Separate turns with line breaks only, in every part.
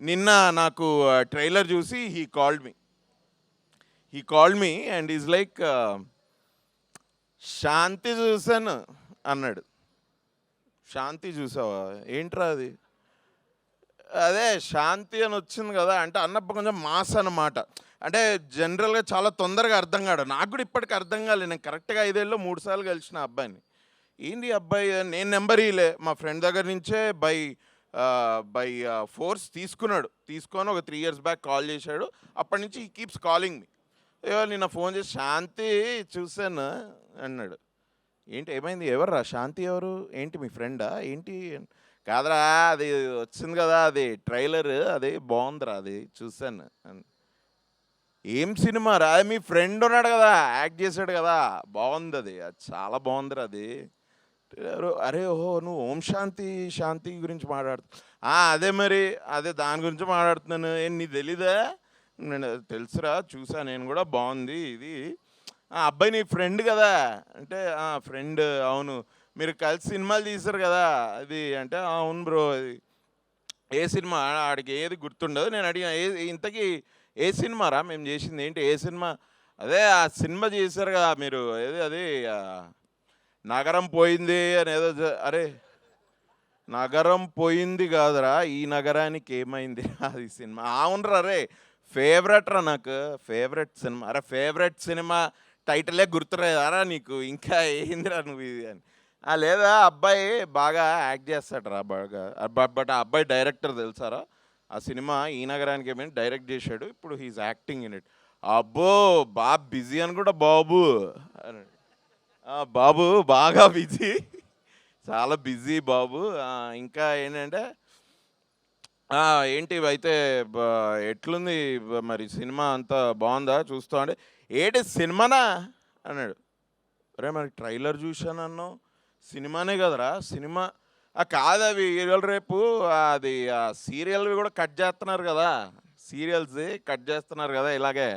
నిన్న నాకు ట్రైలర్ చూసి he called me and is like Shanti చూసాను అన్నాడు. శాంతి చూసావా? ఏంట్రా అది? అదే శాంతి అని వచ్చింది కదా అంటే అన్నప్పుడు కొంచెం మాస్ అన్నమాట. అంటే జనరల్గా చాలా తొందరగా అర్థం కాడు. నాకు కూడా ఇప్పటికి అర్థం కాలేదు. నేను కరెక్ట్గా 5 ఏళ్ళలో 3 సార్లు కలిసిన ఆ అబ్బాయిని. ఏంది ఈ అబ్బాయి నేను నెంబర్ ఇలే మా ఫ్రెండ్ దగ్గర నుంచే బై ఫోర్స్ తీసుకున్నాడు. తీసుకొని ఒక 3 years బ్యాక్ కాల్ చేశాడు. అప్పటి నుంచి ఈ కీప్స్ కాలింగ్ మీ. నిన్న ఫోన్ చేసి శాంతి చూశాను అన్నాడు. ఏంటి ఏమైంది? ఎవర్రా శాంతి? ఎవరు? ఏంటి మీ ఫ్రెండా ఏంటి? కాదురా, అది వచ్చింది కదా, అది ట్రైలర్, అది బాగుందిరా, అది చూశాను. ఏం సినిమా రా? మీ ఫ్రెండ్ ఉన్నాడు కదా, యాక్ట్ చేశాడు కదా, బాగుంది అది, అది చాలా బాగుందిరా అది. అరే ఓహో, నువ్వు ఓం శాంతి శాంతి గురించి మాట్లాడుతు అదే మరి, అదే దాని గురించి మాట్లాడుతున్నాను. ఏం నీ తెలీదా? నేను తెలుసురా, చూసా నేను కూడా, బాగుంది ఇది. అబ్బాయి నీ ఫ్రెండ్ కదా అంటే, ఫ్రెండ్ అవును, మీరు కలిసి సినిమాలు తీశారు కదా అది అంటే, అవును బ్రో అది. ఏ సినిమా? ఆడికి ఏది గుర్తుండదు. నేను అడిగిన ఇంతకీ ఏ సినిమా రా మేము చేసింది? ఏంటి ఏ సినిమా? అదే ఆ సినిమా చేశారు కదా మీరు, ఏది అది నగరం పోయింది అని ఏదో అరే నగరం పోయింది కాదురా, ఈ నగరానికి ఏమైంది అది సినిమా. అవునరా రే, ఫేవరెట్ రా, నాకు ఫేవరెట్ సినిమా. అరే ఫేవరెట్ సినిమా టైటిలే గుర్తురారా నీకు? ఇంకా ఏందిరా నువ్వు ఇది అని. లేదా అబ్బాయి బాగా యాక్ట్ చేస్తాడు రా బాగా. బట్ ఆ అబ్బాయి డైరెక్టర్ తెలుసారా? ఆ సినిమా ఈ నగరానికి ఏమైనా డైరెక్ట్ చేశాడు. ఇప్పుడు హీఈస్ యాక్టింగ్ ఇన్ ఇట్. అబ్బో బాబు బిజీ అని కూడా బాబు అన్నాడు. బాబు బాగా బిజీ, చాలా బిజీ బాబు. ఇంకా ఏంటంటే ఏంటి అయితే ఎట్లుంది మరి సినిమా? అంతా బాగుందా? చూస్తా అంటే ఏంటి సినిమానా అన్నాడు. అరే మరి ట్రైలర్ చూశానన్నావు, సినిమానే కదరా సినిమా. కాదు అవి ఇవాళ రేపు అది సీరియల్వి కూడా కట్ చేస్తున్నారు కదా, సీరియల్స్ కట్ చేస్తున్నారు కదా ఇలాగే.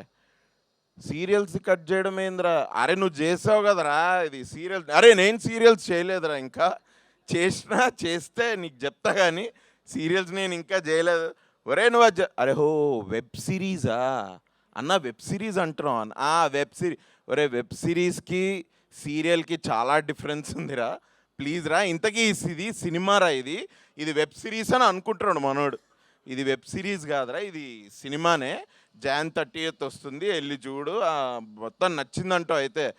సీరియల్స్ కట్ చేయడం ఏందిరా? అరే నువ్వు చేసావు కదరా ఇది సీరియల్స్. అరే నేను సీరియల్స్ చేయలేదురా ఇంకా. చేసినా చేస్తే నీకు చెప్తా కానీ సీరియల్స్ నేను ఇంకా చేయలేదు. ఒరే నువ్వు అరే హో వెబ్ సిరీసా అన్న? వెబ్ సిరీస్ అంటున్నావు అన్న? Web series. ఒరే వెబ్ సిరీస్కి సీరియల్కి చాలా డిఫరెన్స్ ఉందిరా, ప్లీజ్ రా. ఇంతకీ ఇది సినిమా రా, ఇది ఇది వెబ్ సిరీస్ అని అనుకుంటున్నాడు మనోడు. ఇది వెబ్ సిరీస్ కాదురా, ఇది సినిమానే. Jan 30th వస్తుంది, వెళ్ళి చూడు. మొత్తం నచ్చిందంటూ అయితే